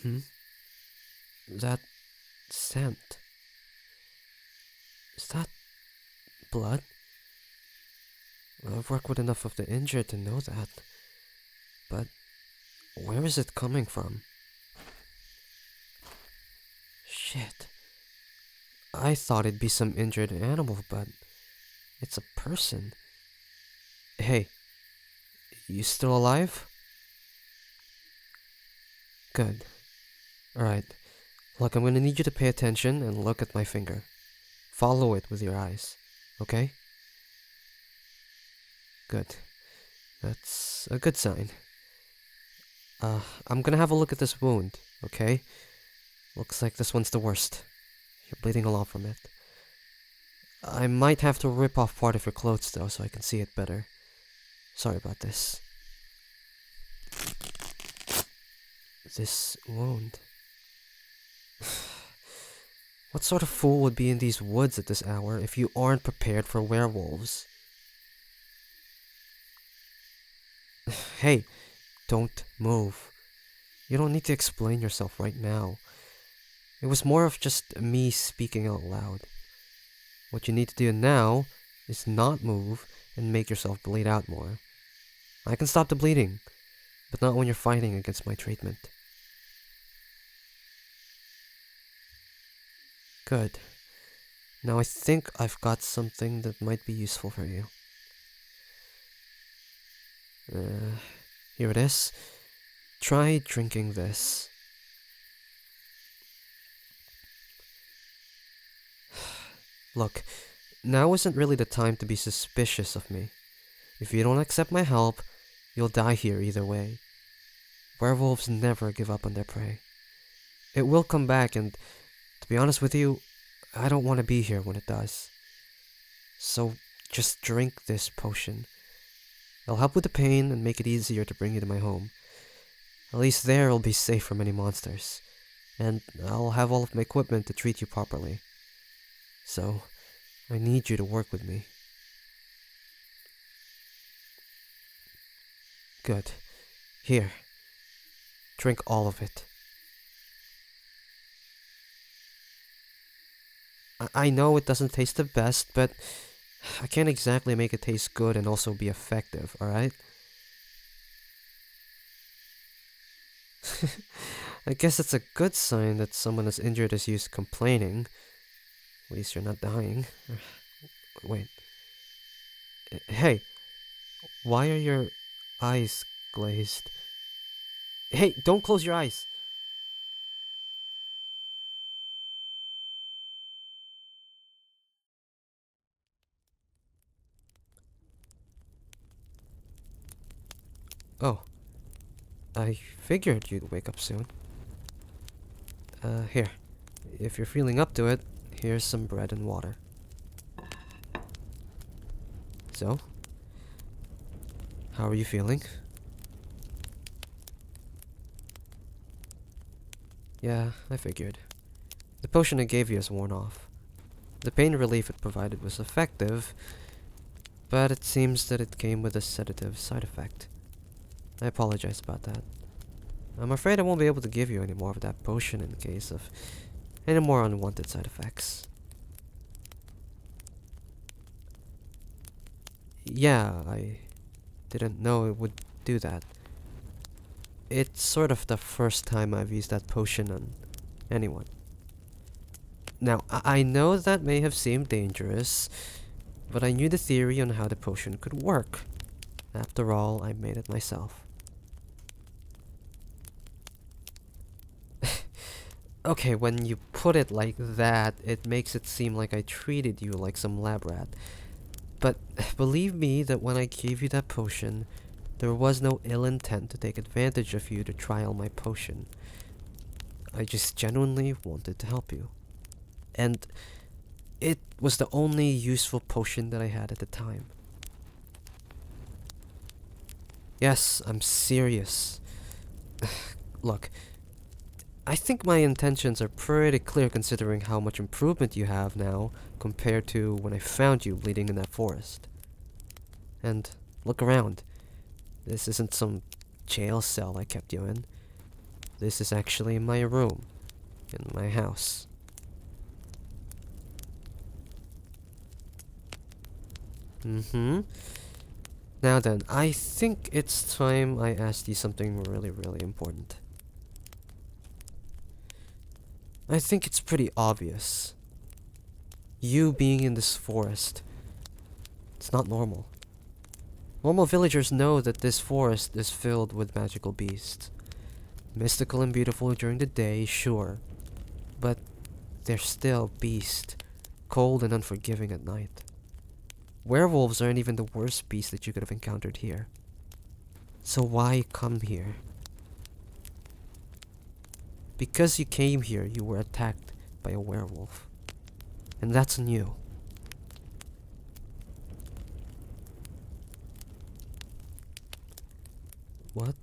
Hmm? That scent. Is that blood? I've worked with enough of the injured to know that. But where is it coming from? Shit. I thought it'd be some injured animal, but it's a person. Hey, you still alive? Good. Alright. Look, I'm gonna need you to pay attention and look at my finger. Follow it with your eyes. Okay? Good. That's a good sign. I'm gonna have a look at this wound, okay? Looks like this one's the worst. You're bleeding a lot from it. I might have to rip off part of your clothes though so I can see it better. Sorry about this. This wound. What sort of fool would be in these woods at this hour if you aren't prepared for werewolves? Hey, don't move. You don't need to explain yourself right now. It was more of just me speaking out loud. What you need to do now is not move and make yourself bleed out more. I can stop the bleeding, but not when you're fighting against my treatment. Good. Now I think I've got something that might be useful for you. Here it is. Try drinking this. Look, now isn't really the time to be suspicious of me. If you don't accept my help, you'll die here either way. Werewolves never give up on their prey. It will come back, and to be honest with you, I don't want to be here when it does. So just drink this potion. It'll help with the pain and make it easier to bring you to my home. At least there it'll be safe from any monsters. And I'll have all of my equipment to treat you properly. So, I need you to work with me. Good. Here. Drink all of it. I know it doesn't taste the best, but I can't exactly make it taste good and also be effective, alright? I guess it's a good sign that someone as injured as you's complaining. At least you're not dying. Wait. Hey, why are your eyes glazed? Hey, don't close your eyes! Oh, I figured you'd wake up soon. Here. If you're feeling up to it, here's some bread and water. So, how are you feeling? Yeah, I figured. The potion I gave you has worn off. The pain relief it provided was effective, but it seems that it came with a sedative side effect. I apologize about that. I'm afraid I won't be able to give you any more of that potion in case of any more unwanted side effects. Yeah, I didn't know it would do that. It's sort of the first time I've used that potion on anyone. Now, I know that may have seemed dangerous, but I knew the theory on how the potion could work. After all, I made it myself. Okay, when you put it like that, it makes it seem like I treated you like some lab rat. But believe me that when I gave you that potion, there was no ill intent to take advantage of you to trial my potion. I just genuinely wanted to help you. And it was the only useful potion that I had at the time. Yes, I'm serious. Look, I think my intentions are pretty clear considering how much improvement you have now compared to when I found you bleeding in that forest. And look around. This isn't some jail cell I kept you in. This is actually my room in my house. Now then, I think it's time I asked you something really, really important. I think it's pretty obvious. You being in this forest, it's not normal. Normal villagers know that this forest is filled with magical beasts. Mystical and beautiful during the day, sure, but they're still beasts, cold and unforgiving at night. Werewolves aren't even the worst beast that you could have encountered here. So why come here? Because you came here, you were attacked by a werewolf. And that's on you. What?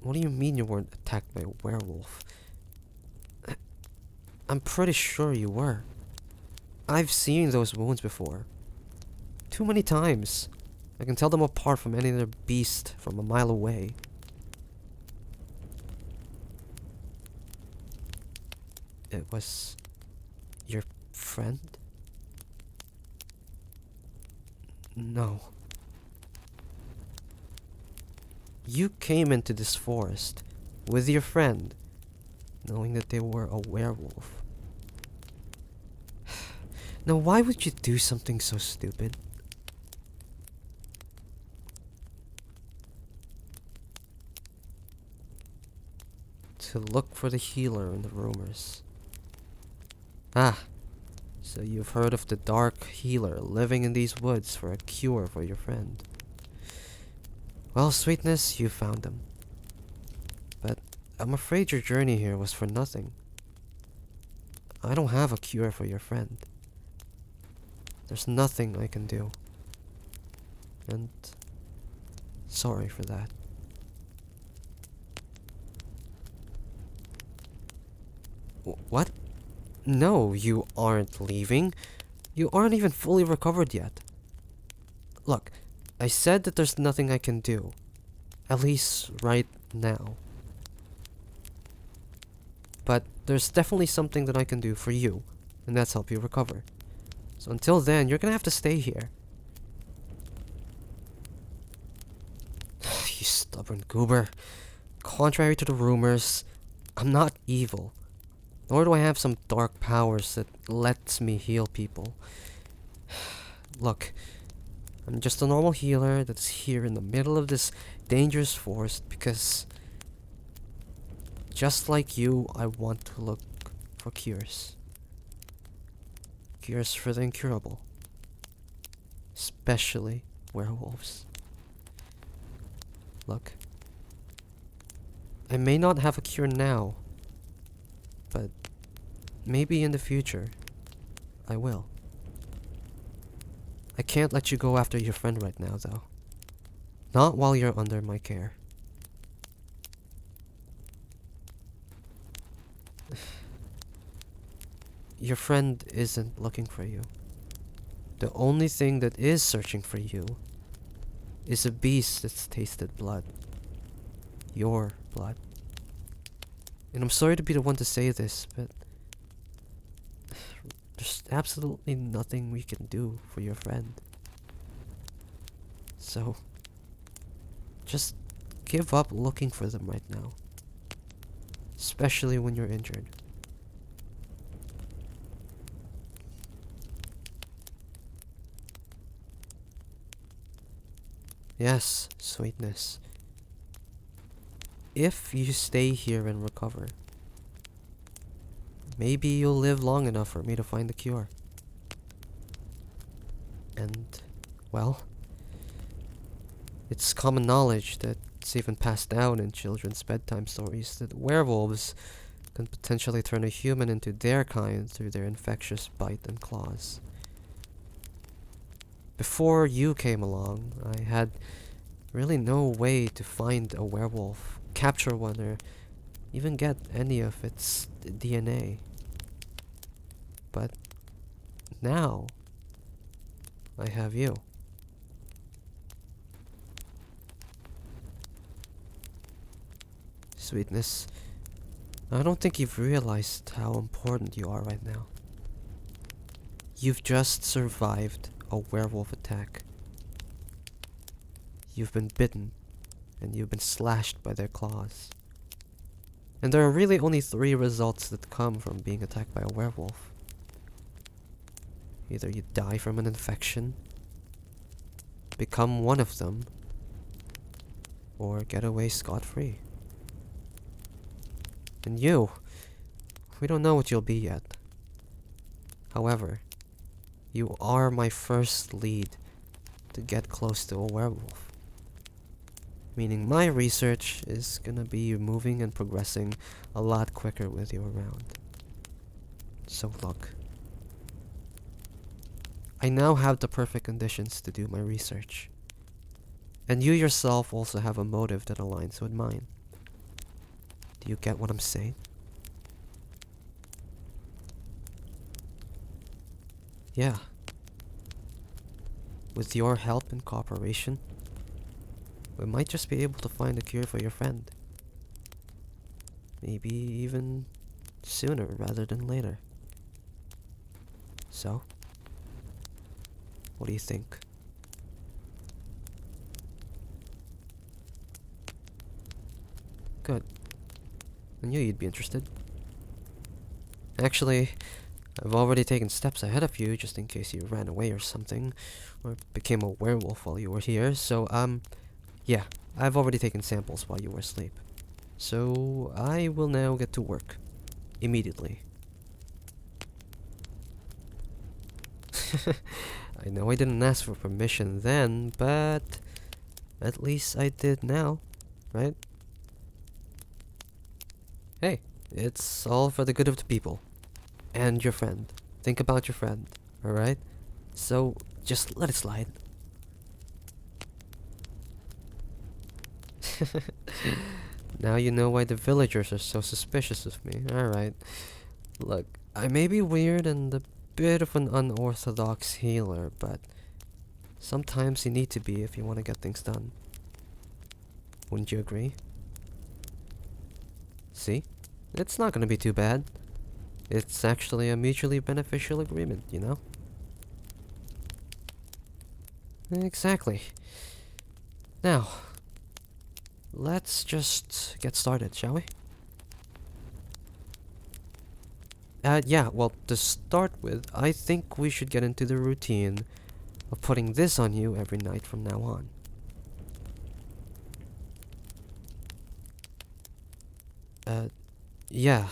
What do you mean you weren't attacked by a werewolf? I'm pretty sure you were. I've seen those wounds before. Too many times. I can tell them apart from any other beast from a mile away. It was your friend? No. You came into this forest with your friend, knowing that they were a werewolf. Now, why would you do something so stupid? To look for the healer in the rumors. Ah, so you've heard of the dark healer living in these woods for a cure for your friend. Well, Sweetness, you found him. But I'm afraid your journey here was for nothing. I don't have a cure for your friend. There's nothing I can do. And sorry for that. What? No, you aren't leaving. You aren't even fully recovered yet. Look, I said that there's nothing I can do. At least right now. But there's definitely something that I can do for you, and that's help you recover. So until then, you're gonna have to stay here. You stubborn goober. Contrary to the rumors, I'm not evil. Nor do I have some dark powers that lets me heal people. Look, I'm just a normal healer that's here in the middle of this dangerous forest because, just like you, I want to look for cures. Cures for the incurable. Especially werewolves. Look, I may not have a cure now, but maybe in the future, I will. I can't let you go after your friend right now, though. Not while you're under my care. Your friend isn't looking for you. The only thing that is searching for you is a beast that's tasted blood. Your blood. And I'm sorry to be the one to say this, but there's absolutely nothing we can do for your friend. So, just give up looking for them right now. Especially when you're injured. Yes, Sweetness. If you stay here and recover, maybe you'll live long enough for me to find the cure. And, well, it's common knowledge that it's even passed down in children's bedtime stories that werewolves can potentially turn a human into their kind through their infectious bite and claws. Before you came along, I had really no way to find a werewolf, capture one, or even get any of its DNA. But now, I have you. Sweetness, I don't think you've realized how important you are right now. You've just survived a werewolf attack. You've been bitten, and you've been slashed by their claws. And there are really only 3 results that come from being attacked by a werewolf. Either you die from an infection, become one of them, or get away scot-free. And you, we don't know what you'll be yet. However, you are my first lead to get close to a werewolf. Meaning my research is gonna be moving and progressing a lot quicker with you around. So look, I now have the perfect conditions to do my research. And you yourself also have a motive that aligns with mine. Do you get what I'm saying? Yeah. With your help and cooperation, we might just be able to find a cure for your friend. Maybe even sooner rather than later. So, what do you think? Good. I knew you'd be interested. Actually, I've already taken steps ahead of you just in case you ran away or something, or became a werewolf while you were here, so, yeah, I've already taken samples while you were asleep. So, I will now get to work. Immediately. I know I didn't ask for permission then, but at least I did now, right? Hey, it's all for the good of the people. And your friend. Think about your friend, alright? So, just let it slide. Now you know why the villagers are so suspicious of me, alright. Look, I may be weird and a bit of an unorthodox healer, but sometimes you need to be if you want to get things done. Wouldn't you agree? See? It's not gonna be too bad. It's actually a mutually beneficial agreement, you know? Exactly. Now, let's just get started, shall we? Yeah, well, to start with, I think we should get into the routine of putting this on you every night from now on. Yeah.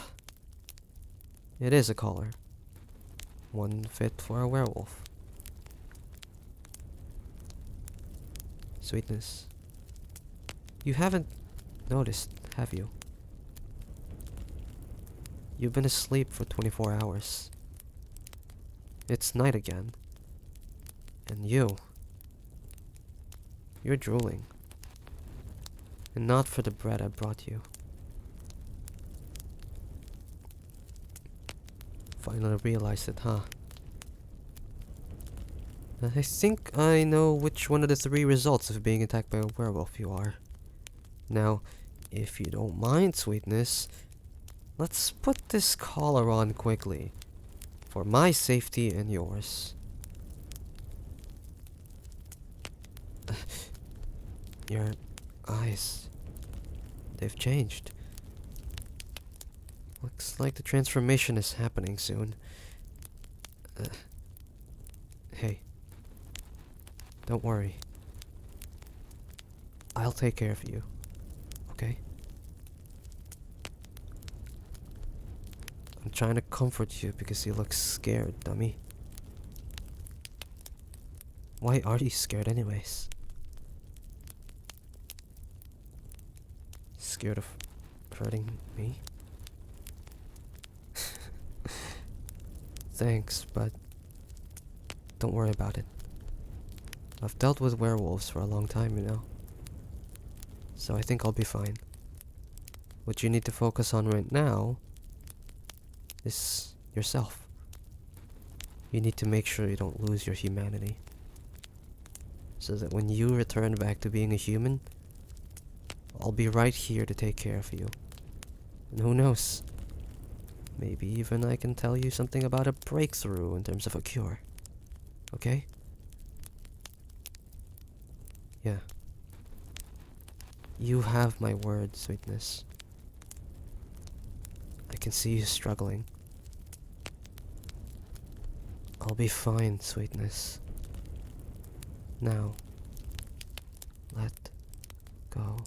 It is a collar. One fit for a werewolf. Sweetness. You haven't noticed, have you? You've been asleep for 24 hours. It's night again. And you're drooling. And not for the bread I brought you. Finally realized it, huh? I think I know which one of the 3 results of being attacked by a werewolf you are. Now, if you don't mind, Sweetness, let's put this collar on quickly. For my safety and yours. Your eyes. They've changed. Looks like the transformation is happening soon. Hey. Don't worry. I'll take care of you. Okay? I'm trying to comfort you because you look scared, dummy. Why are you scared anyways? Scared of hurting me? Thanks, but don't worry about it. I've dealt with werewolves for a long time, you know. So I think I'll be fine. What you need to focus on right now is yourself. You need to make sure you don't lose your humanity. So that when you return back to being a human, I'll be right here to take care of you. And who knows? Maybe even I can tell you something about a breakthrough in terms of a cure. Okay? Yeah. You have my word, sweetness. I can see you struggling. I'll be fine, sweetness. Now, let go.